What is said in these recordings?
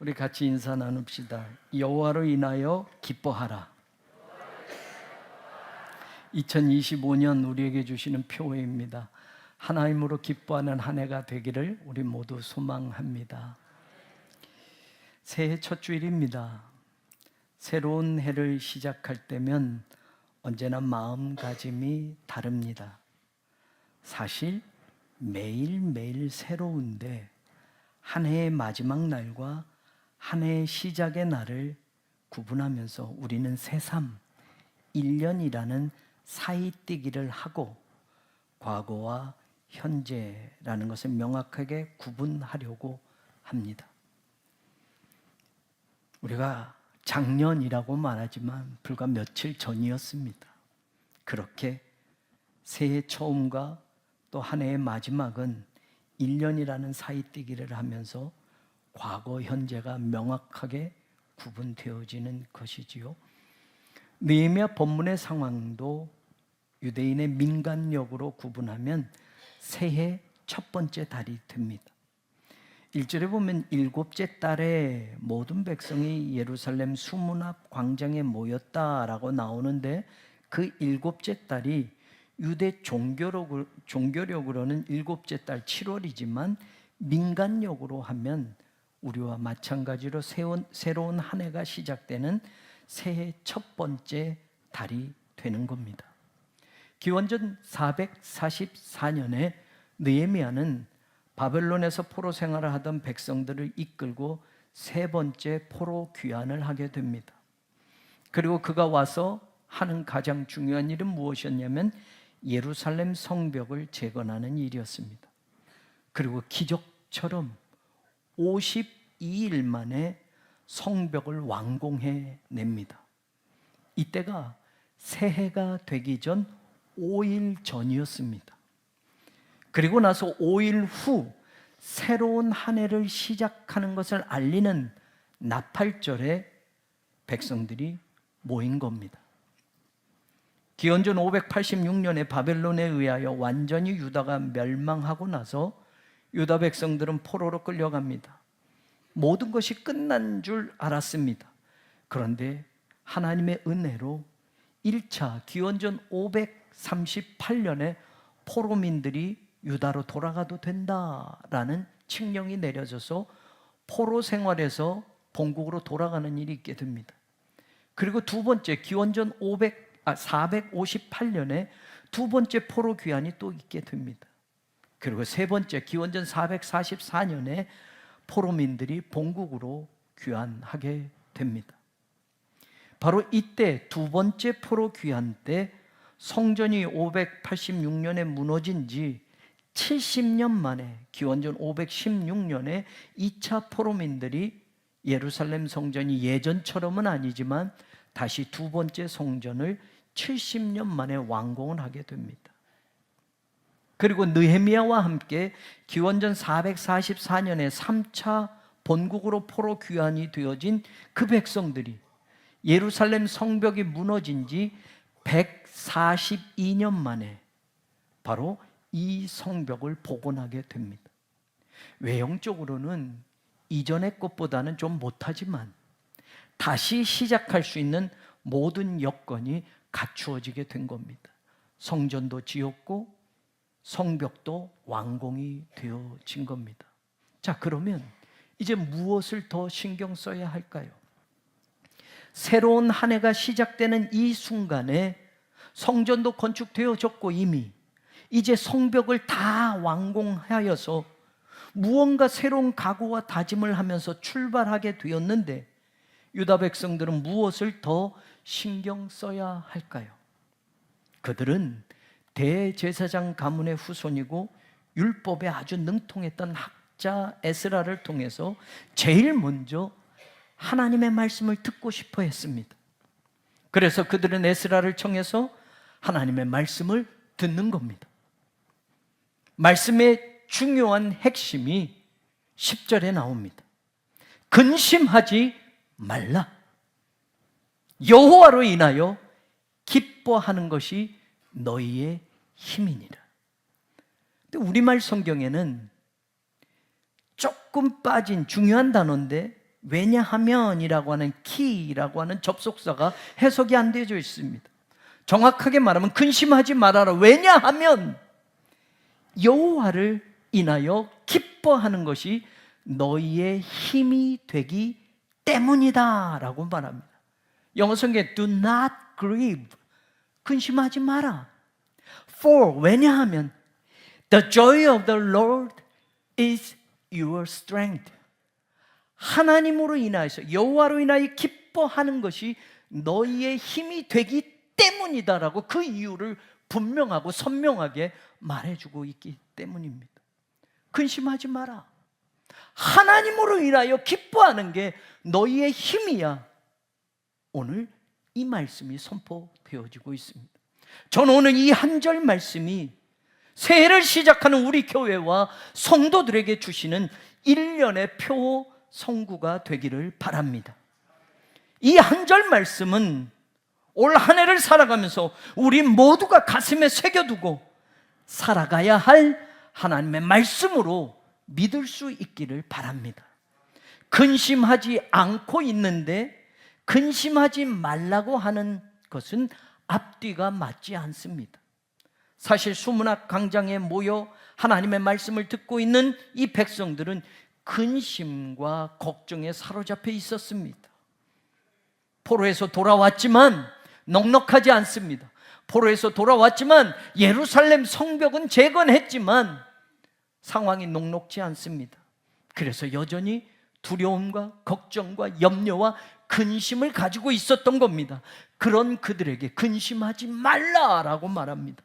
우리 같이 인사 나눕시다. 여호와로 인하여 기뻐하라. 2025년 우리에게 주시는 표해입니다. 하나님으로 기뻐하는 한 해가 되기를 우리 모두 소망합니다. 새해 첫 주일입니다. 새로운 해를 시작할 때면 언제나 마음가짐이 다릅니다. 사실 매일매일 새로운데 한 해의 마지막 날과 한 해의 시작의 날을 구분하면서 우리는 새삼 1년이라는 사이뛰기를 하고 과거와 현재라는 것을 명확하게 구분하려고 합니다. 우리가 작년이라고 말하지만 불과 며칠 전이었습니다. 그렇게 새해 처음과 또 한 해의 마지막은 1년이라는 사이뛰기를 하면서 과거, 현재가 명확하게 구분되어지는 것이지요. 느헤미야 본문의 상황도 유대인의 민간력으로 구분하면 새해 첫 번째 달이 됩니다. 1절에 보면 일곱째 달에 모든 백성이 예루살렘 수문 앞 광장에 모였다라고 나오는데 그 일곱째 달이 유대 종교력으로는 일곱째 달 7월이지만 민간력으로 하면 우리와 마찬가지로 새로운 한 해가 시작되는 새해 첫 번째 달이 되는 겁니다. 기원전 444년에 느헤미야는 바벨론에서 포로 생활을 하던 백성들을 이끌고 세 번째 포로 귀환을 하게 됩니다. 그리고 그가 와서 하는 가장 중요한 일은 무엇이었냐면 예루살렘 성벽을 재건하는 일이었습니다. 그리고 기적처럼 52일 만에 성벽을 완공해 냅니다. 이때가 새해가 되기 전 5일 전이었습니다. 그리고 나서 5일 후 새로운 한 해를 시작하는 것을 알리는 나팔절에 백성들이 모인 겁니다. 기원전 586년에 바벨론에 의하여 완전히 유다가 멸망하고 나서 유다 백성들은 포로로 끌려갑니다. 모든 것이 끝난 줄 알았습니다. 그런데 하나님의 은혜로 1차 기원전 538년에 포로민들이 유다로 돌아가도 된다라는 칙령이 내려져서 포로 생활에서 본국으로 돌아가는 일이 있게 됩니다. 그리고 두 번째 기원전 458년에 두 번째 포로 귀환이 또 있게 됩니다. 그리고 세 번째 기원전 444년에 포로민들이 본국으로 귀환하게 됩니다. 바로 이때 두 번째 포로 귀환 때 성전이 586년에 무너진 지 70년 만에 기원전 516년에 2차 포로민들이 예루살렘 성전이 예전처럼은 아니지만 다시 두 번째 성전을 70년 만에 완공을 하게 됩니다. 그리고 느헤미야와 함께 기원전 444년에 3차 본국으로 포로 귀환이 되어진 그 백성들이 예루살렘 성벽이 무너진 지 142년 만에 바로 이 성벽을 복원하게 됩니다. 외형적으로는 이전의 것보다는 좀 못하지만 다시 시작할 수 있는 모든 여건이 갖추어지게 된 겁니다. 성전도 지었고 성벽도 완공이 되어진 겁니다. 자, 그러면 이제 무엇을 더 신경 써야 할까요? 새로운 한 해가 시작되는 이 순간에 성전도 건축되어졌고 이미 이제 성벽을 다 완공하여서 무언가 새로운 각오와 다짐을 하면서 출발하게 되었는데 유다 백성들은 무엇을 더 신경 써야 할까요? 그들은 대제사장 가문의 후손이고 율법에 아주 능통했던 학자 에스라를 통해서 제일 먼저 하나님의 말씀을 듣고 싶어 했습니다. 그래서 그들은 에스라를 청해서 하나님의 말씀을 듣는 겁니다. 말씀의 중요한 핵심이 10절에 나옵니다. 근심하지 말라. 여호와로 인하여 기뻐하는 것이 너희의 힘이니라. 근데 우리말 성경에는 조금 빠진 중요한 단어인데 왜냐하면이라고 하는 키라고 하는 접속사가 해석이 안 되어져 있습니다. 정확하게 말하면 근심하지 말아라. 왜냐하면 여호와를 인하여 기뻐하는 것이 너희의 힘이 되기 때문이다 라고 말합니다. 영어 성경에 do not grieve, 근심하지 마라. For, 왜냐하면 the joy of the Lord is your strength. 하나님으로 인하여서 여호와로 인하여 기뻐하는 것이 너희의 힘이 되기 때문이다라고 그 이유를 분명하고 선명하게 말해주고 있기 때문입니다. 근심하지 마라. 하나님으로 인하여 기뻐하는 게 너희의 힘이야. 오늘 이 말씀이 선포되어지고 있습니다. 저는 오늘 이 한 절 말씀이 새해를 시작하는 우리 교회와 성도들에게 주시는 1년의 표 성구가 되기를 바랍니다. 이 한 절 말씀은 올 한 해를 살아가면서 우리 모두가 가슴에 새겨두고 살아가야 할 하나님의 말씀으로 믿을 수 있기를 바랍니다. 근심하지 않고 있는데 근심하지 말라고 하는 것은 앞뒤가 맞지 않습니다. 사실 수문학 광장에 모여 하나님의 말씀을 듣고 있는 이 백성들은 근심과 걱정에 사로잡혀 있었습니다. 포로에서 돌아왔지만 넉넉하지 않습니다. 포로에서 돌아왔지만 예루살렘 성벽은 재건했지만 상황이 녹록지 않습니다. 그래서 여전히 두려움과 걱정과 염려와 근심을 가지고 있었던 겁니다. 그런 그들에게 근심하지 말라라고 말합니다.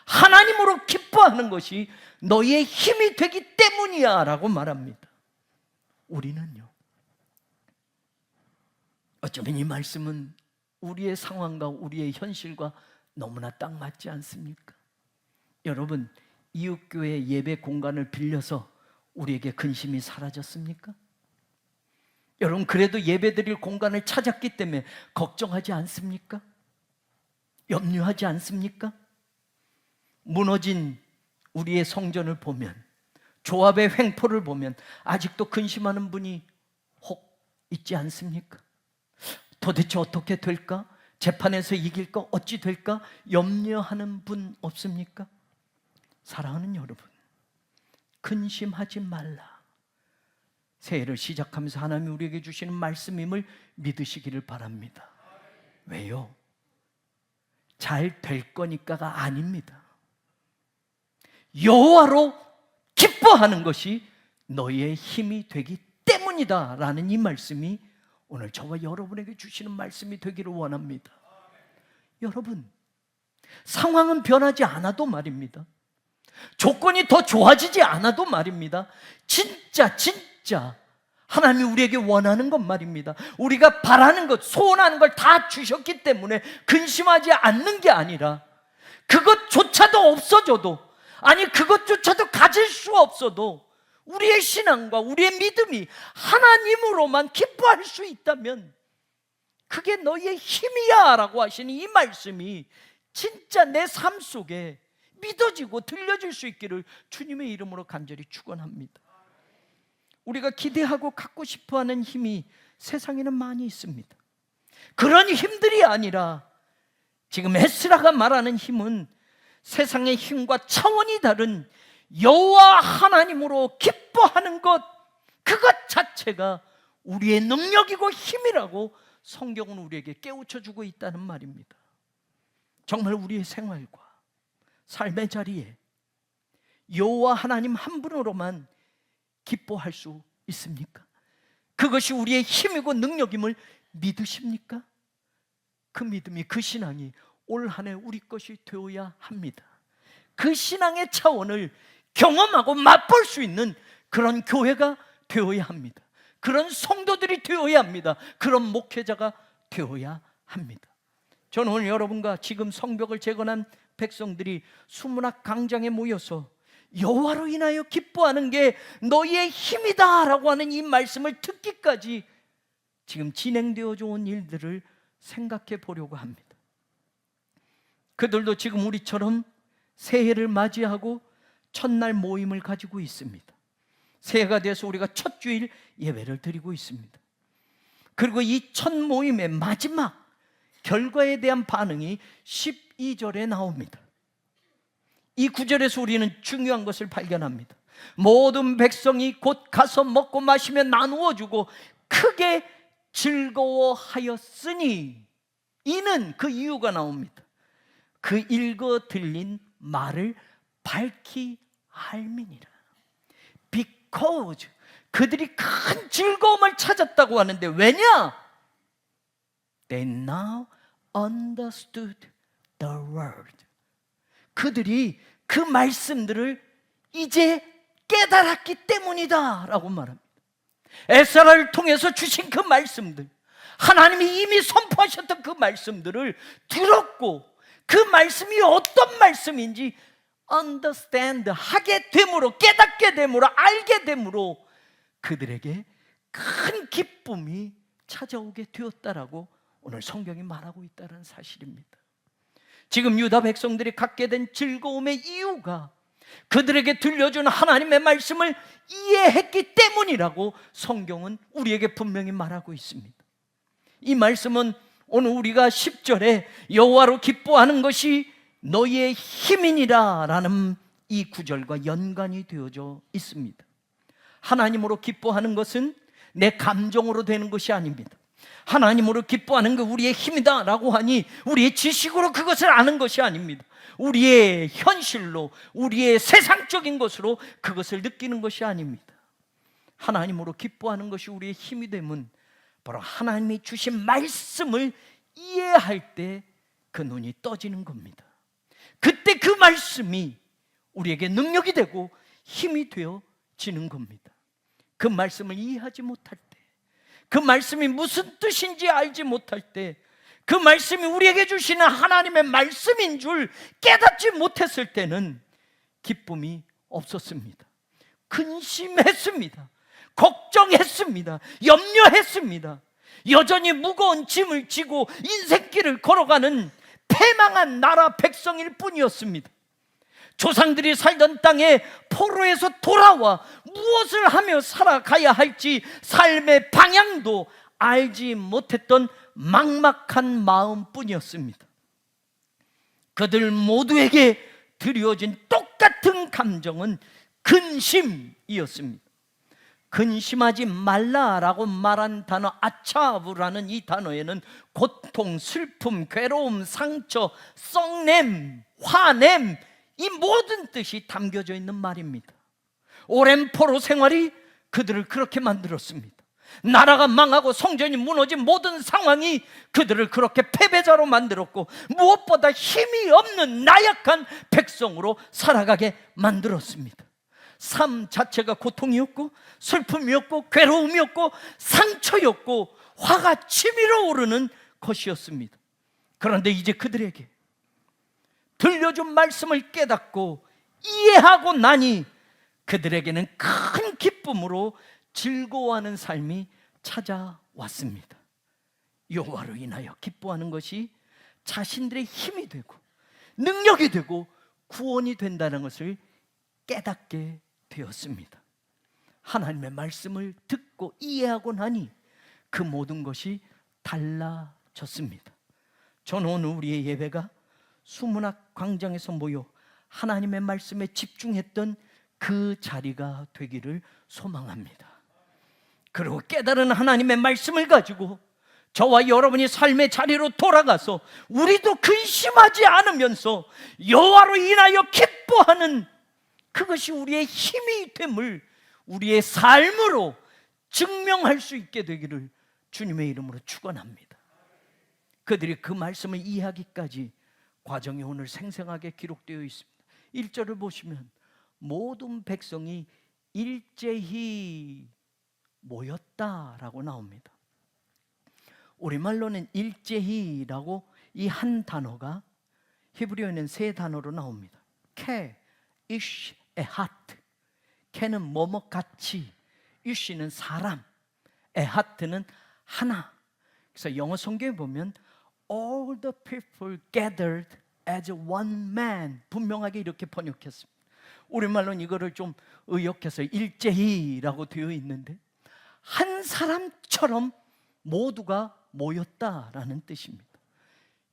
하나님으로 기뻐하는 것이 너희의 힘이 되기 때문이야 라고 말합니다. 우리는요, 어쩌면 이 말씀은 우리의 상황과 우리의 현실과 너무나 딱 맞지 않습니까? 여러분, 이웃교회 예배 공간을 빌려서 우리에게 근심이 사라졌습니까? 여러분, 그래도 예배드릴 공간을 찾았기 때문에 걱정하지 않습니까? 염려하지 않습니까? 무너진 우리의 성전을 보면, 조합의 횡포를 보면 아직도 근심하는 분이 혹 있지 않습니까? 도대체 어떻게 될까? 재판에서 이길까? 어찌 될까? 염려하는 분 없습니까? 사랑하는 여러분, 근심하지 말라. 새해를 시작하면서 하나님이 우리에게 주시는 말씀임을 믿으시기를 바랍니다. 왜요? 잘 될 거니까가 아닙니다. 여호와로 기뻐하는 것이 너희의 힘이 되기 때문이다 라는 이 말씀이 오늘 저와 여러분에게 주시는 말씀이 되기를 원합니다. 여러분, 상황은 변하지 않아도 말입니다. 조건이 더 좋아지지 않아도 말입니다. 진짜 하나님이 우리에게 원하는 것 말입니다. 우리가 바라는 것, 소원하는 걸 다 주셨기 때문에 근심하지 않는 게 아니라 그것조차도 없어져도, 아니 그것조차도 가질 수 없어도 우리의 신앙과 우리의 믿음이 하나님으로만 기뻐할 수 있다면 그게 너희의 힘이야 라고 하시는 이 말씀이 진짜 내 삶 속에 믿어지고 들려질 수 있기를 주님의 이름으로 간절히 축원합니다. 우리가 기대하고 갖고 싶어하는 힘이 세상에는 많이 있습니다. 그런 힘들이 아니라 지금 에스라가 말하는 힘은 세상의 힘과 차원이 다른 여호와 하나님으로 기뻐하는 것, 그것 자체가 우리의 능력이고 힘이라고 성경은 우리에게 깨우쳐주고 있다는 말입니다. 정말 우리의 생활과 삶의 자리에 여호와 하나님 한 분으로만 기뻐할 수 있습니까? 그것이 우리의 힘이고 능력임을 믿으십니까? 그 믿음이, 그 신앙이 올 한 해 우리 것이 되어야 합니다. 그 신앙의 차원을 경험하고 맛볼 수 있는 그런 교회가 되어야 합니다. 그런 성도들이 되어야 합니다. 그런 목회자가 되어야 합니다. 저는 오늘 여러분과 지금 성벽을 재건한 백성들이 수문학 광장에 모여서 여호와로 인하여 기뻐하는 게 너희의 힘이다 라고 하는 이 말씀을 듣기까지 지금 진행되어져 온 일들을 생각해 보려고 합니다. 그들도 지금 우리처럼 새해를 맞이하고 첫날 모임을 가지고 있습니다. 새해가 돼서 우리가 첫 주일 예배를 드리고 있습니다. 그리고 이 첫 모임의 마지막 결과에 대한 반응이 12절에 나옵니다. 이 구절에서 우리는 중요한 것을 발견합니다. 모든 백성이 곧 가서 먹고 마시며 나누어 주고 크게 즐거워하였으니, 이는 그 이유가 나옵니다. 그 읽어 들린 말을 밝히 알미니라. Because 그들이 큰 즐거움을 찾았다고 하는데, 왜냐? They now understood the word. 그들이 그 말씀들을 이제 깨달았기 때문이다 라고 말합니다. 에스라를 통해서 주신 그 말씀들, 하나님이 이미 선포하셨던 그 말씀들을 들었고, 그 말씀이 어떤 말씀인지 understand 하게 됨으로, 깨닫게 됨으로, 알게 됨으로 그들에게 큰 기쁨이 찾아오게 되었다라고 오늘 성경이 말하고 있다는 사실입니다. 지금 유다 백성들이 갖게 된 즐거움의 이유가 그들에게 들려준 하나님의 말씀을 이해했기 때문이라고 성경은 우리에게 분명히 말하고 있습니다. 이 말씀은 오늘 우리가 10절에 여호와로 기뻐하는 것이 너희의 힘이니라 라는 이 구절과 연관이 되어져 있습니다. 하나님으로 기뻐하는 것은 내 감정으로 되는 것이 아닙니다. 하나님으로 기뻐하는 게 우리의 힘이다 라고 하니 우리의 지식으로 그것을 아는 것이 아닙니다. 우리의 현실로, 우리의 세상적인 것으로 그것을 느끼는 것이 아닙니다. 하나님으로 기뻐하는 것이 우리의 힘이 되면 바로 하나님이 주신 말씀을 이해할 때 그 눈이 떠지는 겁니다. 그때 그 말씀이 우리에게 능력이 되고 힘이 되어지는 겁니다. 그 말씀을 이해하지 못할 때, 그 말씀이 무슨 뜻인지 알지 못할 때, 그 말씀이 우리에게 주시는 하나님의 말씀인 줄 깨닫지 못했을 때는 기쁨이 없었습니다. 근심했습니다. 걱정했습니다. 염려했습니다. 여전히 무거운 짐을 지고 인생길을 걸어가는 패망한 나라 백성일 뿐이었습니다. 조상들이 살던 땅에 포로에서 돌아와 무엇을 하며 살아가야 할지 삶의 방향도 알지 못했던 막막한 마음뿐이었습니다. 그들 모두에게 드리워진 똑같은 감정은 근심이었습니다. 근심하지 말라라고 말한 단어 아차브라는 이 단어에는 고통, 슬픔, 괴로움, 상처, 썩냄, 화냄, 이 모든 뜻이 담겨져 있는 말입니다. 오랜 포로 생활이 그들을 그렇게 만들었습니다. 나라가 망하고 성전이 무너진 모든 상황이 그들을 그렇게 패배자로 만들었고, 무엇보다 힘이 없는 나약한 백성으로 살아가게 만들었습니다. 삶 자체가 고통이었고, 슬픔이었고, 괴로움이었고, 상처였고, 화가 치밀어 오르는 것이었습니다. 그런데 이제 그들에게 들려준 말씀을 깨닫고 이해하고 나니 그들에게는 큰 기쁨으로 즐거워하는 삶이 찾아왔습니다. 여호와로 인하여 기뻐하는 것이 자신들의 힘이 되고 능력이 되고 구원이 된다는 것을 깨닫게 되었습니다. 하나님의 말씀을 듣고 이해하고 나니 그 모든 것이 달라졌습니다. 저는 오늘 우리의 예배가 수문학 광장에서 모여 하나님의 말씀에 집중했던 그 자리가 되기를 소망합니다. 그리고 깨달은 하나님의 말씀을 가지고 저와 여러분이 삶의 자리로 돌아가서 우리도 근심하지 않으면서 여호와로 인하여 기뻐하는 그것이 우리의 힘이 됨을 우리의 삶으로 증명할 수 있게 되기를 주님의 이름으로 축원합니다. 그들이 그 말씀을 이해하기까지 과정이 오늘 생생하게 기록되어 있습니다. 1절을 보시면 모든 백성이 일제히 모였다라고 나옵니다. 우리말로는 일제히라고 이 한 단어가 히브리어에는 세 단어로 나옵니다. 케, 이쉬, 에하트. 케는 뭐뭐같이, 이쉬는 사람, 에하트는 하나. 그래서 영어 성경에 보면 All the people gathered as one man, 분명하게 이렇게 번역했습니다. 우리말로는 이거를 좀 의역해서 일제히라고 되어 있는데, 한 사람처럼 모두가 모였다라는 뜻입니다.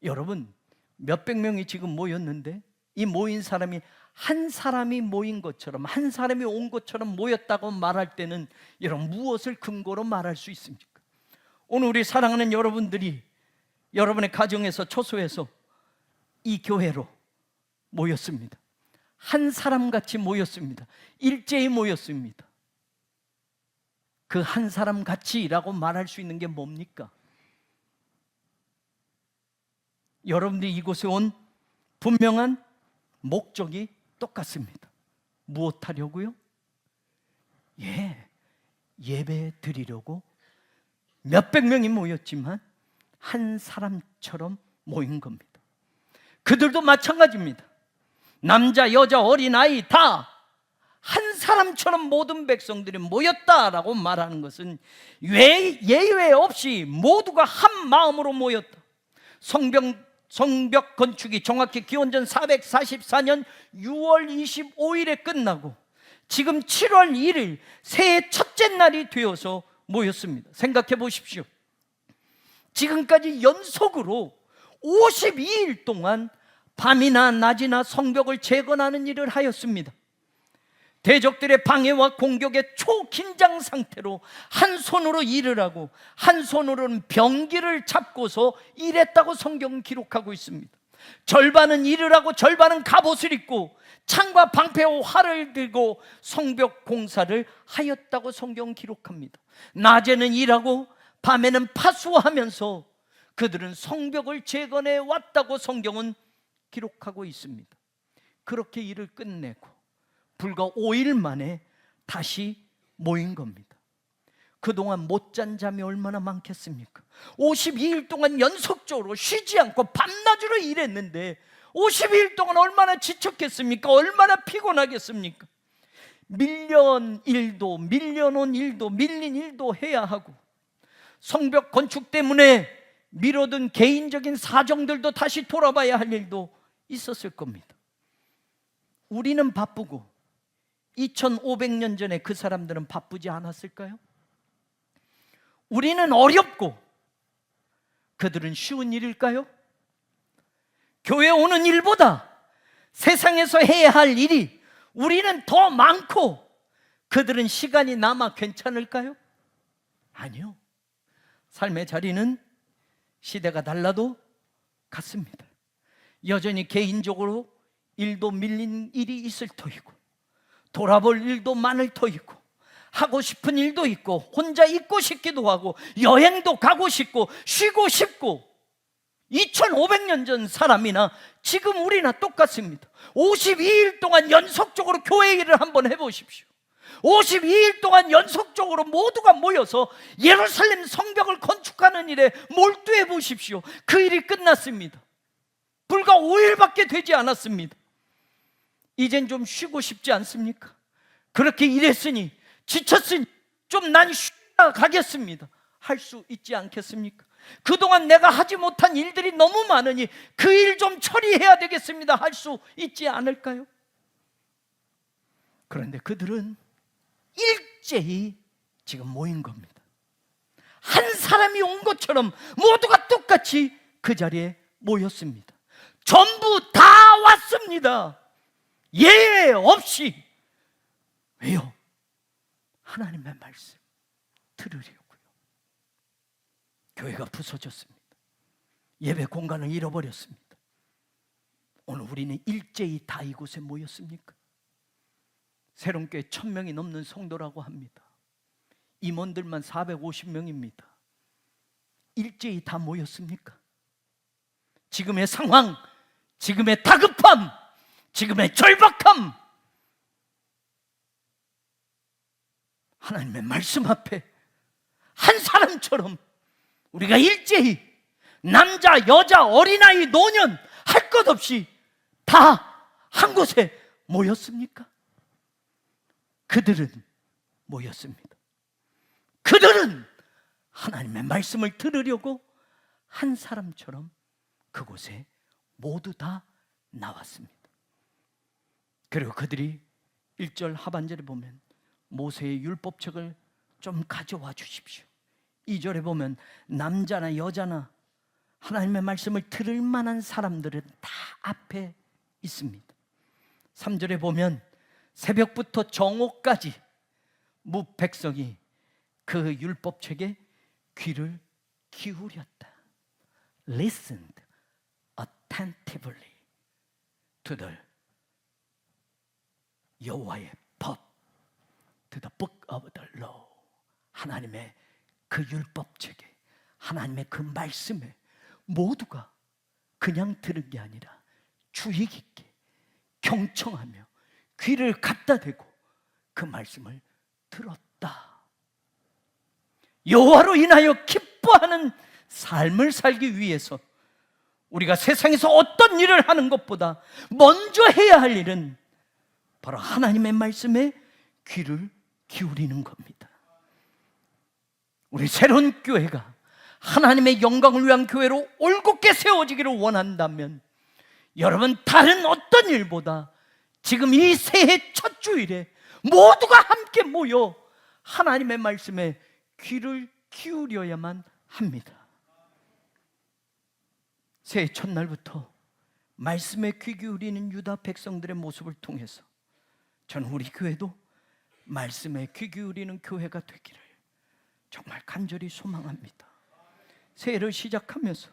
여러분, 몇백 명이 지금 모였는데 이 모인 사람이 한 사람이 모인 것처럼, 한 사람이 온 것처럼 모였다고 말할 때는 여러분, 무엇을 근거로 말할 수 있습니까? 오늘 우리 사랑하는 여러분들이 여러분의 가정에서, 초소에서 이 교회로 모였습니다. 한 사람같이 모였습니다. 일제히 모였습니다. 그 한 사람같이라고 말할 수 있는 게 뭡니까? 여러분들이 이곳에 온 분명한 목적이 똑같습니다. 무엇 하려고요? 예배 드리려고 몇백 명이 모였지만 한 사람처럼 모인 겁니다. 그들도 마찬가지입니다. 남자, 여자, 어린아이 다 한 사람처럼 모든 백성들이 모였다라고 말하는 것은 예외 없이 모두가 한 마음으로 모였다. 성벽 건축이 정확히 기원전 444년 6월 25일에 끝나고 지금 7월 1일 새해 첫째 날이 되어서 모였습니다. 생각해 보십시오. 지금까지 연속으로 52일 동안 밤이나 낮이나 성벽을 재건하는 일을 하였습니다. 대적들의 방해와 공격의 초긴장 상태로 한 손으로 일을 하고 한 손으로는 병기를 잡고서 일했다고 성경은 기록하고 있습니다. 절반은 일을 하고 절반은 갑옷을 입고 창과 방패와 활을 들고 성벽 공사를 하였다고 성경은 기록합니다. 낮에는 일하고 밤에는 파수하면서 그들은 성벽을 재건해 왔다고 성경은 기록하고 있습니다. 그렇게 일을 끝내고 불과 5일 만에 다시 모인 겁니다. 그동안 못 잔 잠이 얼마나 많겠습니까? 52일 동안 연속적으로 쉬지 않고 밤낮으로 일했는데 52일 동안 얼마나 지쳤겠습니까? 얼마나 피곤하겠습니까? 밀려온 일도, 밀려놓은 일도, 밀린 일도 해야 하고 성벽 건축 때문에 미뤄둔 개인적인 사정들도 다시 돌아봐야 할 일도 있었을 겁니다. 우리는 바쁘고 2500년 전에 그 사람들은 바쁘지 않았을까요? 우리는 어렵고 그들은 쉬운 일일까요? 교회 오는 일보다 세상에서 해야 할 일이 우리는 더 많고 그들은 시간이 남아 괜찮을까요? 아니요. 삶의 자리는 시대가 달라도 같습니다. 여전히 개인적으로 일도 밀린 일이 있을 터이고 돌아볼 일도 많을 터이고 하고 싶은 일도 있고 혼자 있고 싶기도 하고 여행도 가고 싶고 쉬고 싶고 2500년 전 사람이나 지금 우리나 똑같습니다. 52일 동안 연속적으로 교회 일을 한번 해보십시오. 52일 동안 연속적으로 모두가 모여서 예루살렘 성벽을 건축하는 일에 몰두해 보십시오. 그 일이 끝났습니다. 불과 5일밖에 되지 않았습니다. 이젠 좀 쉬고 싶지 않습니까? 그렇게 일했으니 지쳤으니 좀 난 쉬다 가겠습니다. 할 수 있지 않겠습니까? 그동안 내가 하지 못한 일들이 너무 많으니 그 일 좀 처리해야 되겠습니다. 할 수 있지 않을까요? 그런데 그들은 일제히 지금 모인 겁니다. 한 사람이 온 것처럼 모두가 똑같이 그 자리에 모였습니다. 전부 다 왔습니다. 예외 없이. 왜요? 하나님의 말씀 들으려고요. 교회가 부서졌습니다. 예배 공간을 잃어버렸습니다. 오늘 우리는 일제히 다 이곳에 모였습니까? 새롬교회 1000명이 넘는 성도라고 합니다. 임원들만 450명입니다. 일제히 다 모였습니까? 지금의 상황, 지금의 다급함, 지금의 절박함, 하나님의 말씀 앞에 한 사람처럼 우리가 일제히 남자, 여자, 어린아이, 노년 할 것 없이 다 한 곳에 모였습니까? 그들은 모였습니다. 그들은 하나님의 말씀을 들으려고 한 사람처럼 그곳에 모두 다 나왔습니다. 그리고 그들이 1절 하반절에 보면 모세의 율법책을 좀 가져와 주십시오. 2절에 보면 남자나 여자나 하나님의 말씀을 들을 만한 사람들은 다 앞에 있습니다. 3절에 보면 새벽부터 정오까지 무백성이 그 율법책에 귀를 기울였다. Listened attentively to the 여호와의 법, to the book of the law. 하나님의 그 율법책에, 하나님의 그 말씀에 모두가 그냥 들은 게 아니라 주의 깊게 경청하며 귀를 갖다 대고 그 말씀을 들었다. 여호와로 인하여 기뻐하는 삶을 살기 위해서 우리가 세상에서 어떤 일을 하는 것보다 먼저 해야 할 일은 바로 하나님의 말씀에 귀를 기울이는 겁니다. 우리 새로운 교회가 하나님의 영광을 위한 교회로 올곧게 세워지기를 원한다면 여러분, 다른 어떤 일보다 지금 이 새해 첫 주일에 모두가 함께 모여 하나님의 말씀에 귀를 기울여야만 합니다. 새해 첫날부터 말씀에 귀 기울이는 유다 백성들의 모습을 통해서 저는 우리 교회도 말씀에 귀 기울이는 교회가 되기를 정말 간절히 소망합니다. 새해를 시작하면서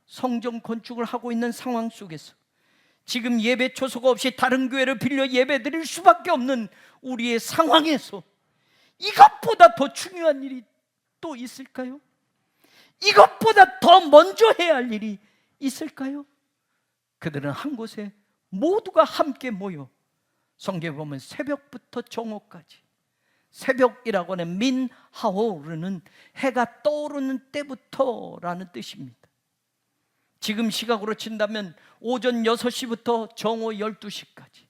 성전 건축을 하고 있는 상황 속에서 지금 예배 초소가 없이 다른 교회를 빌려 예배 드릴 수밖에 없는 우리의 상황에서 이것보다 더 중요한 일이 또 있을까요? 이것보다 더 먼저 해야 할 일이 있을까요? 그들은 한 곳에 모두가 함께 모여 성경에 보면 새벽부터 정오까지, 새벽이라고 하는 민하오르는 해가 떠오르는 때부터라는 뜻입니다. 지금 시각으로 친다면 오전 6시부터 정오 12시까지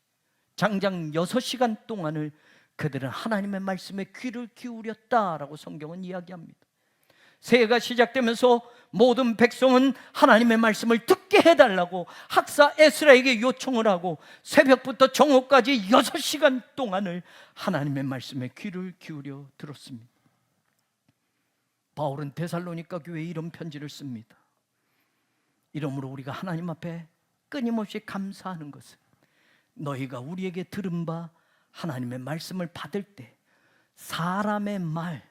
장장 6시간 동안을 그들은 하나님의 말씀에 귀를 기울였다라고 성경은 이야기합니다. 새해가 시작되면서 모든 백성은 하나님의 말씀을 듣게 해달라고 학사 에스라에게 요청을 하고 새벽부터 정오까지 6시간 동안을 하나님의 말씀에 귀를 기울여 들었습니다. 바울은 데살로니가 교회에 이런 편지를 씁니다. 이러므로 우리가 하나님 앞에 끊임없이 감사하는 것은 너희가 우리에게 들은 바 하나님의 말씀을 받을 때 사람의 말,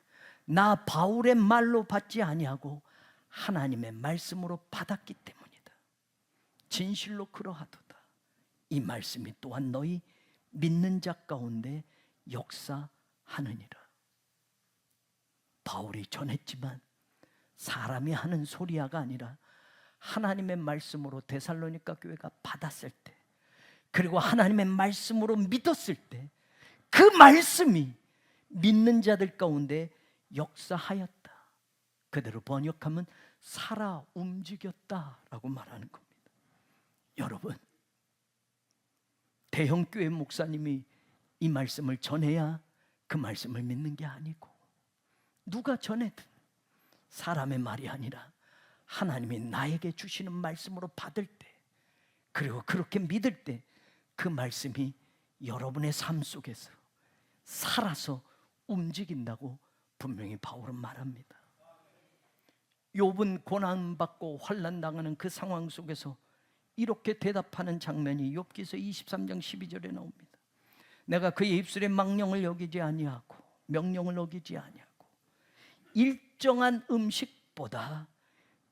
나 바울의 말로 받지 아니하고 하나님의 말씀으로 받았기 때문이다. 진실로 그러하도다. 이 말씀이 또한 너희 믿는 자 가운데 역사하느니라. 바울이 전했지만 사람이 하는 소리야가 아니라 하나님의 말씀으로 데살로니가 교회가 받았을 때, 그리고 하나님의 말씀으로 믿었을 때 그 말씀이 믿는 자들 가운데 역사하였다. 그대로 번역하면 살아 움직였다라고 말하는 겁니다. 여러분, 대형교회 목사님이 이 말씀을 전해야 그 말씀을 믿는 게 아니고 누가 전해든 사람의 말이 아니라 하나님이 나에게 주시는 말씀으로 받을 때, 그리고 그렇게 믿을 때 그 말씀이 여러분의 삶 속에서 살아서 움직인다고 분명히 바울은 말합니다. 욥은 고난받고 환난당하는 그 상황 속에서 이렇게 대답하는 장면이 욥기서 23장 12절에 나옵니다. 내가 그의 입술의 망령을 여기지 아니하고 명령을 어기지 아니하고 일정한 음식보다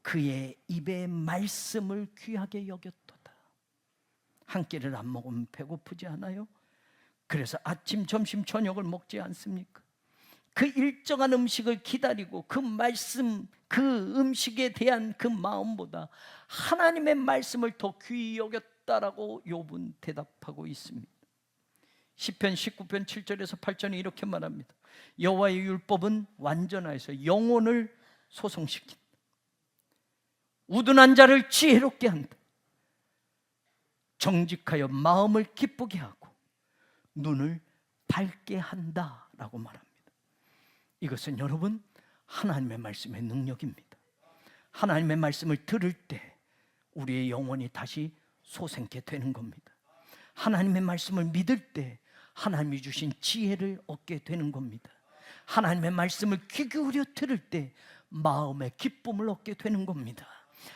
그의 입의 말씀을 귀하게 여겼도다. 한 끼를 안 먹으면 배고프지 않아요? 그래서 아침, 점심, 저녁을 먹지 않습니까? 그 일정한 음식을 기다리고 그 말씀, 그 음식에 대한 그 마음보다 하나님의 말씀을 더 귀히 여겼다라고 욥은 대답하고 있습니다. 시편 19편 7절에서 8절에 이렇게 말합니다. 여호와의 율법은 완전하여서 영혼을 소성시킨다. 우둔한 자를 지혜롭게 한다. 정직하여 마음을 기쁘게 하고 눈을 밝게 한다라고 말합니다. 이것은 여러분 하나님의 말씀의 능력입니다. 하나님의 말씀을 들을 때 우리의 영혼이 다시 소생케 되는 겁니다. 하나님의 말씀을 믿을 때 하나님이 주신 지혜를 얻게 되는 겁니다. 하나님의 말씀을 귀 기울여 들을 때 마음의 기쁨을 얻게 되는 겁니다.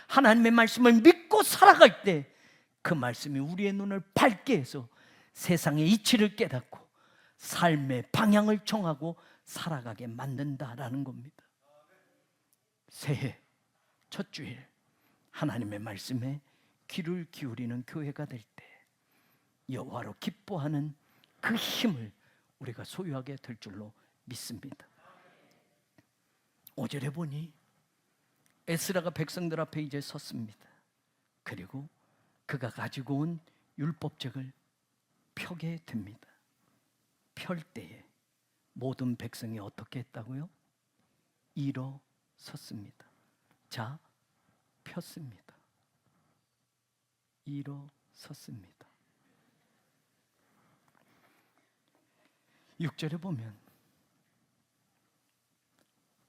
하나님의 말씀을 믿고 살아갈 때 그 말씀이 우리의 눈을 밝게 해서 세상의 이치를 깨닫고 삶의 방향을 정하고 살아가게 만든다라는 겁니다. 새해 첫 주일 하나님의 말씀에 귀를 기울이는 교회가 될 때 여호와로 기뻐하는 그 힘을 우리가 소유하게 될 줄로 믿습니다. 5절에 보니 에스라가 백성들 앞에 이제 섰습니다. 그리고 그가 가지고 온 율법책을 펴게 됩니다. 펼 때에 모든 백성이 어떻게 했다고요? 일어섰습니다. 자, 폈습니다. 일어섰습니다. 6절에 보면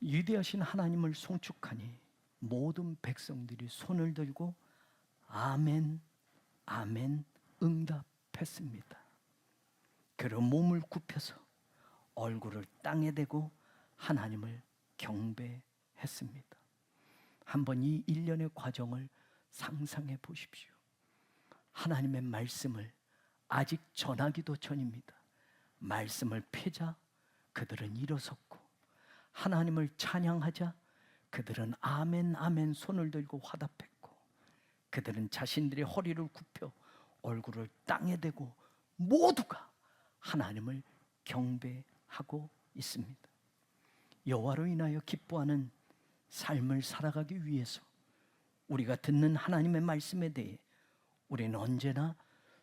위대하신 하나님을 송축하니 모든 백성들이 손을 들고 아멘, 아멘 응답했습니다. 그리고 몸을 굽혀서 얼굴을 땅에 대고 하나님을 경배했습니다. 한번 이 일련의 과정을 상상해 보십시오. 하나님의 말씀을 아직 전하기도 전입니다. 말씀을 펴자 그들은 일어섰고, 하나님을 찬양하자 그들은 아멘 아멘 손을 들고 화답했고, 그들은 자신들의 허리를 굽혀 얼굴을 땅에 대고 모두가 하나님을 경배하고 있습니다. 여호와로 인하여 기뻐하는 삶을 살아가기 위해서 우리가 듣는 하나님의 말씀에 대해 우리는 언제나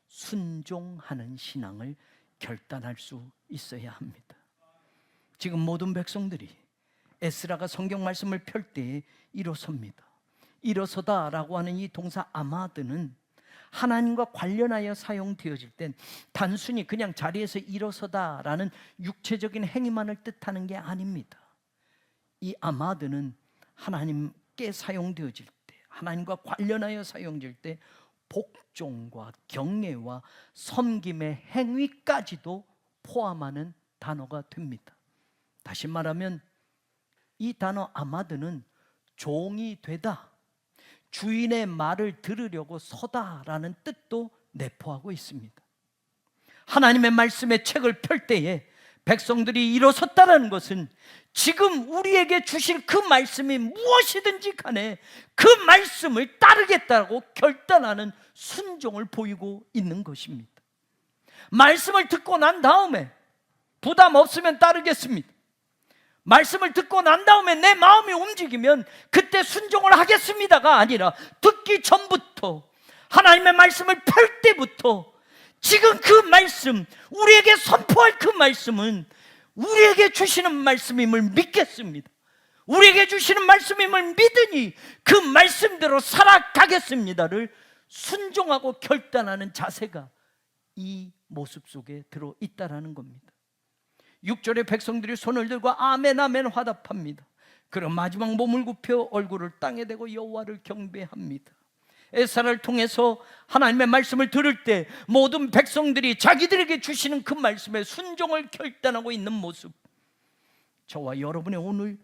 순종하는 신앙을 결단할 수 있어야 합니다. 지금 모든 백성들이 에스라가 성경 말씀을 펼 때에 일어섭니다. 일어서다라고 하는 이 동사 아마드는 하나님과 관련하여 사용되어질 땐 단순히 그냥 자리에서 일어서다라는 육체적인 행위만을 뜻하는 게 아닙니다. 이 아마드는 하나님께 사용되어질 때, 하나님과 관련하여 사용될 때 복종과 경외와 섬김의 행위까지도 포함하는 단어가 됩니다. 다시 말하면 이 단어 아마드는 종이 되다, 주인의 말을 들으려고 서다라는 뜻도 내포하고 있습니다. 하나님의 말씀의 책을 펼 때에 백성들이 일어섰다는 것은 지금 우리에게 주실 그 말씀이 무엇이든지 간에 그 말씀을 따르겠다고 결단하는 순종을 보이고 있는 것입니다. 말씀을 듣고 난 다음에 부담 없으면 따르겠습니다. 말씀을 듣고 난 다음에 내 마음이 움직이면 그때 순종을 하겠습니다가 아니라, 듣기 전부터 하나님의 말씀을 펼 때부터 지금 그 말씀, 우리에게 선포할 그 말씀은 우리에게 주시는 말씀임을 믿겠습니다. 우리에게 주시는 말씀임을 믿으니 그 말씀대로 살아가겠습니다를 순종하고 결단하는 자세가 이 모습 속에 들어있다라는 겁니다. 6절에 백성들이 손을 들고 아멘 아멘 화답합니다. 그럼 마지막 몸을 굽혀 얼굴을 땅에 대고 여호와를 경배합니다. 에스라를 통해서 하나님의 말씀을 들을 때 모든 백성들이 자기들에게 주시는 그 말씀에 순종을 결단하고 있는 모습, 저와 여러분의 오늘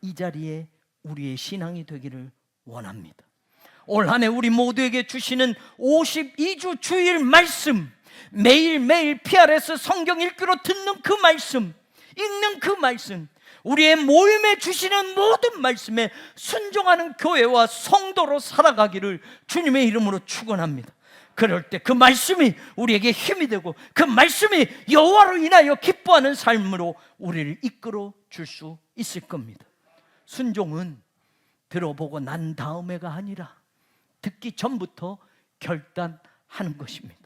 이 자리에 우리의 신앙이 되기를 원합니다. 올 한 해 우리 모두에게 주시는 52주 주일 말씀, 매일매일 PRS 성경 읽기로 듣는 그 말씀, 읽는 그 말씀, 우리의 모임에 주시는 모든 말씀에 순종하는 교회와 성도로 살아가기를 주님의 이름으로 축원합니다. 그럴 때 그 말씀이 우리에게 힘이 되고 그 말씀이 여호와로 인하여 기뻐하는 삶으로 우리를 이끌어 줄 수 있을 겁니다. 순종은 들어보고 난 다음에가 아니라 듣기 전부터 결단하는 것입니다.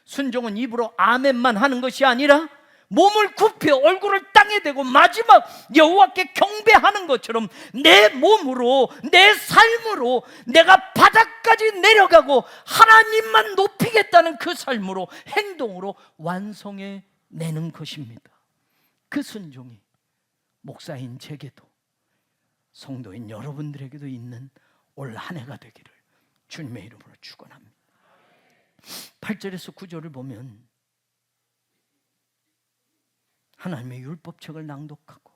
순종은 입으로 아멘만 하는 것이 아니라 몸을 굽혀 얼굴을 땅에 대고 마지막 여호와께 경배하는 것처럼 내 몸으로, 내 삶으로 내가 바닥까지 내려가고 하나님만 높이겠다는 그 삶으로, 행동으로 완성해 내는 것입니다. 그 순종이 목사인 제게도 성도인 여러분들에게도 있는 올 한 해가 되기를 주님의 이름으로 축원합니다. 8절에서 9절을 보면 하나님의 율법책을 낭독하고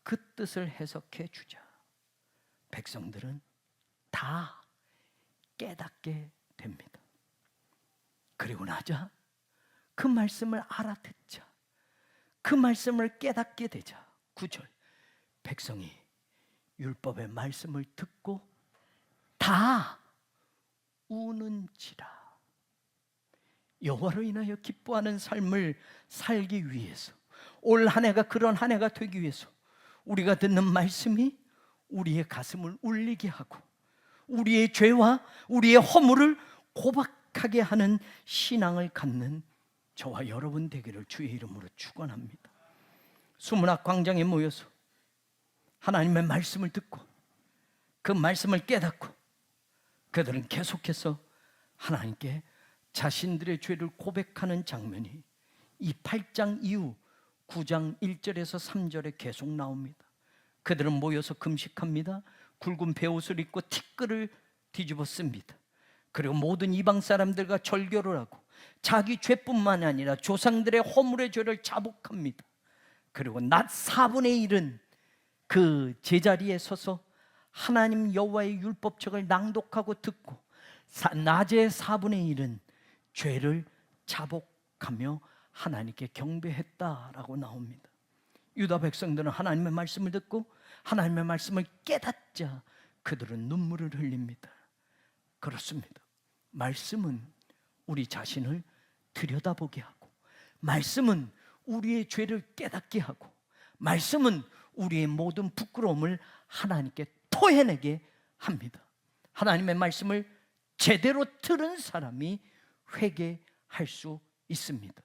그 뜻을 해석해 주자 백성들은 다 깨닫게 됩니다. 그리고 나자 그 말씀을 알아듣자, 그 말씀을 깨닫게 되자 9절 백성이 율법의 말씀을 듣고 다 우는지라. 여호와로 인하여 기뻐하는 삶을 살기 위해서, 올 한 해가 그런 한 해가 되기 위해서 우리가 듣는 말씀이 우리의 가슴을 울리게 하고 우리의 죄와 우리의 허물을 고백하게 하는 신앙을 갖는 저와 여러분 되기를 주의 이름으로 축원합니다. 수문학 광장에 모여서 하나님의 말씀을 듣고 그 말씀을 깨닫고 그들은 계속해서 하나님께 자신들의 죄를 고백하는 장면이 이 8장 이후 9장 1절에서 3절에 계속 나옵니다. 그들은 모여서 금식합니다. 굵은 베옷을 입고 티끌을 뒤집어 씁니다. 그리고 모든 이방 사람들과 절교를 하고 자기 죄뿐만 아니라 조상들의 허물의 죄를 자복합니다. 그리고 낮 4분의 1은 그 제자리에 서서 하나님 여호와의 율법책을 낭독하고 듣고 낮의 4분의 1은 죄를 자복하며 하나님께 경배했다라고 나옵니다. 유다 백성들은 하나님의 말씀을 듣고 하나님의 말씀을 깨닫자 그들은 눈물을 흘립니다. 그렇습니다. 말씀은 우리 자신을 들여다보게 하고, 말씀은 우리의 죄를 깨닫게 하고, 말씀은 우리의 모든 부끄러움을 하나님께 토해내게 합니다. 하나님의 말씀을 제대로 들은 사람이 회개할 수 있습니다.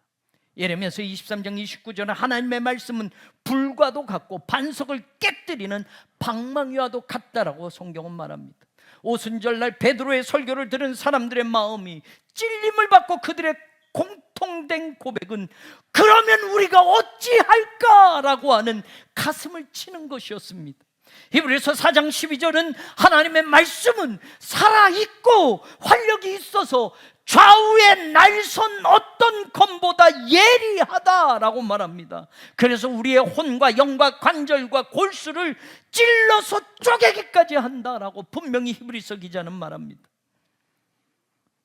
예레미야서 23장 29절에 하나님의 말씀은 불과도 같고 반석을 깨뜨리는 방망이와도 같다라고 성경은 말합니다. 오순절날 베드로의 설교를 들은 사람들의 마음이 찔림을 받고 그들의 공통된 고백은 그러면 우리가 어찌할까라고 하는 가슴을 치는 것이었습니다. 히브리서 4장 12절은 하나님의 말씀은 살아있고 활력이 있어서 좌우의 날선 어떤 검보다 예리하다라고 말합니다. 그래서 우리의 혼과 영과 관절과 골수를 찔러서 쪼개기까지 한다라고 분명히 히브리서 기자는 말합니다.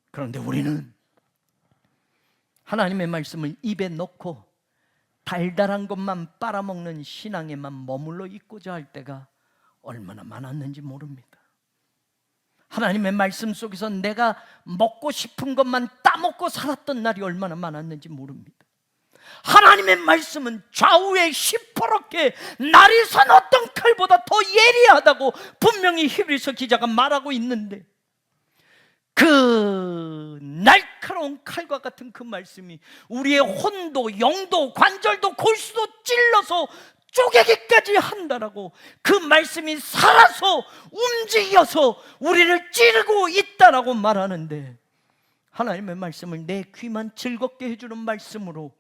그런데 우리는 하나님의 말씀을 입에 넣고 달달한 것만 빨아먹는 신앙에만 머물러 있고자 할 때가 얼마나 많았는지 모릅니다. 하나님의 말씀 속에서 내가 먹고 싶은 것만 따먹고 살았던 날이 얼마나 많았는지 모릅니다. 하나님의 말씀은 좌우에 시퍼렇게 날이 선 어떤 칼보다 더 예리하다고 분명히 히브리서 기자가 말하고 있는데, 그 날카로운 칼과 같은 그 말씀이 우리의 혼도 영도 관절도 골수도 찔러서 쪼개기까지 한다라고, 그 말씀이 살아서 움직여서 우리를 찌르고 있다라고 말하는데, 하나님의 말씀을 내 귀만 즐겁게 해주는 말씀으로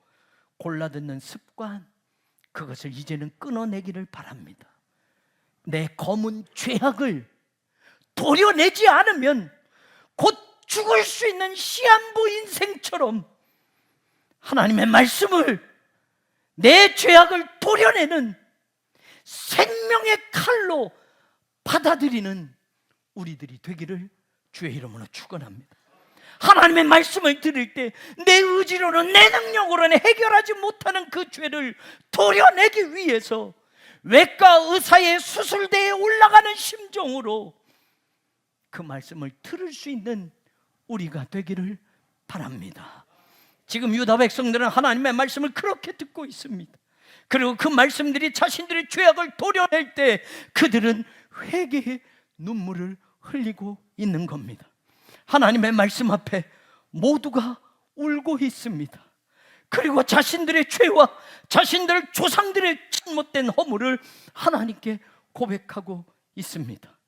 골라듣는 습관, 그것을 이제는 끊어내기를 바랍니다. 내 검은 죄악을 도려내지 않으면 곧 죽을 수 있는 시한부 인생처럼 하나님의 말씀을, 내 죄악을 도려내는 생명의 칼로 받아들이는 우리들이 되기를 주의 이름으로 축원합니다. 하나님의 말씀을 들을 때 내 의지로는 내 능력으로는 해결하지 못하는 그 죄를 도려내기 위해서 외과 의사의 수술대에 올라가는 심정으로 그 말씀을 들을 수 있는 우리가 되기를 바랍니다. 지금 유다 백성들은 하나님의 말씀을 그렇게 듣고 있습니다. 그리고 그 말씀들이 자신들의 죄악을 도려낼 때 그들은 회개의 눈물을 흘리고 있는 겁니다. 하나님의 말씀 앞에 모두가 울고 있습니다. 그리고 자신들의 죄와 자신들 조상들의 잘못된 허물을 하나님께 고백하고 있습니다.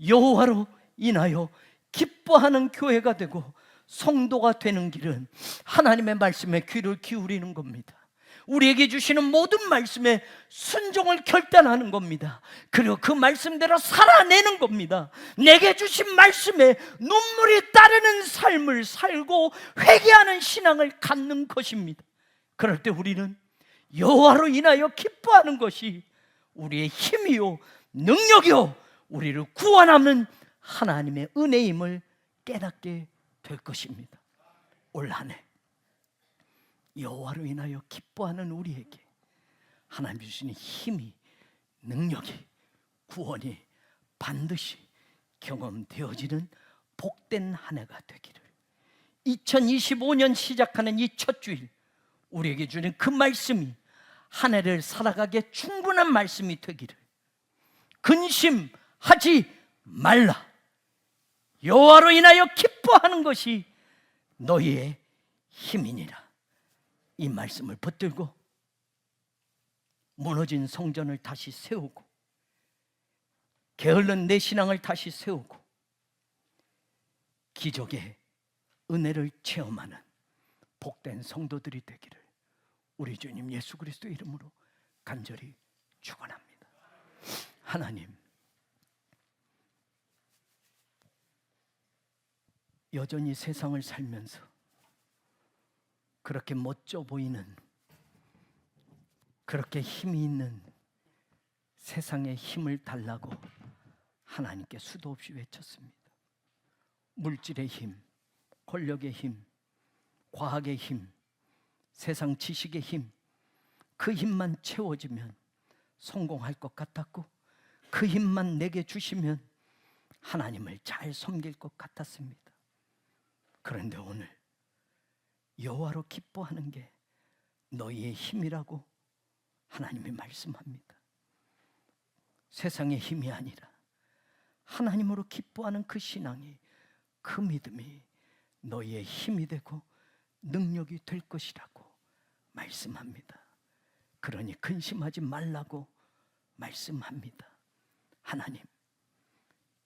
여호와로 인하여 기뻐하는 교회가 되고 성도가 되는 길은 하나님의 말씀에 귀를 기울이는 겁니다. 우리에게 주시는 모든 말씀에 순종을 결단하는 겁니다. 그리고 그 말씀대로 살아내는 겁니다. 내게 주신 말씀에 눈물이 따르는 삶을 살고 회개하는 신앙을 갖는 것입니다. 그럴 때 우리는 여호와로 인하여 기뻐하는 것이 우리의 힘이요 능력이요 우리를 구원하는 하나님의 은혜임을 깨닫게 될 것입니다. 올 한 해 여호와로 인하여 기뻐하는 우리에게 하나님 주시는 힘이, 능력이, 구원이 반드시 경험되어지는 복된 한 해가 되기를, 2025년 시작하는 이 첫 주일 우리에게 주는 그 말씀이 한 해를 살아가기에 충분한 말씀이 되기를, 근심하지 말라, 여호와로 인하여 기뻐하는 것이 너희의 힘이니라. 이 말씀을 붙들고 무너진 성전을 다시 세우고 게을른 내 신앙을 다시 세우고 기적의 은혜를 체험하는 복된 성도들이 되기를 우리 주님 예수 그리스도의 이름으로 간절히 축원합니다. 하나님, 여전히 세상을 살면서 그렇게 멋져 보이는, 그렇게 힘이 있는 세상의 힘을 달라고 하나님께 수도 없이 외쳤습니다. 물질의 힘, 권력의 힘, 과학의 힘, 세상 지식의 힘, 그 힘만 채워지면 성공할 것 같았고, 그 힘만 내게 주시면 하나님을 잘 섬길 것 같았습니다. 그런데 오늘 여호와로 기뻐하는 게 너희의 힘이라고 하나님이 말씀합니다. 세상의 힘이 아니라 하나님으로 기뻐하는 그 신앙이, 그 믿음이 너희의 힘이 되고 능력이 될 것이라고 말씀합니다. 그러니 근심하지 말라고 말씀합니다. 하나님,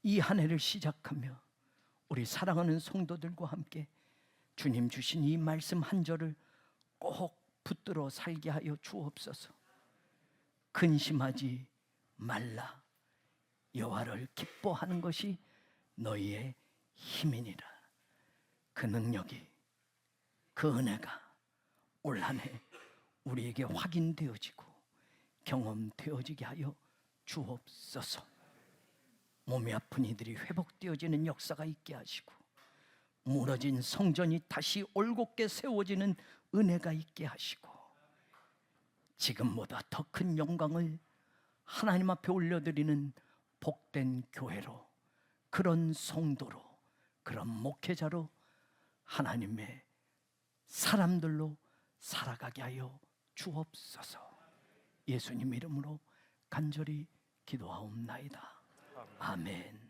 이 한 해를 시작하며 우리 사랑하는 성도들과 함께 주님 주신 이 말씀 한 절을 꼭 붙들어 살게 하여 주옵소서. 근심하지 말라, 여호와를 기뻐하는 것이 너희의 힘이니라. 그 능력이, 그 은혜가 올 한 해 우리에게 확인되어지고 경험되어지게 하여 주옵소서. 몸이 아픈 이들이 회복되어지는 역사가 있게 하시고, 무너진 성전이 다시 올곧게 세워지는 은혜가 있게 하시고, 지금보다 더 큰 영광을 하나님 앞에 올려드리는 복된 교회로, 그런 성도로, 그런 목회자로, 하나님의 사람들로 살아가게 하여 주옵소서. 예수님 이름으로 간절히 기도하옵나이다. 아멘.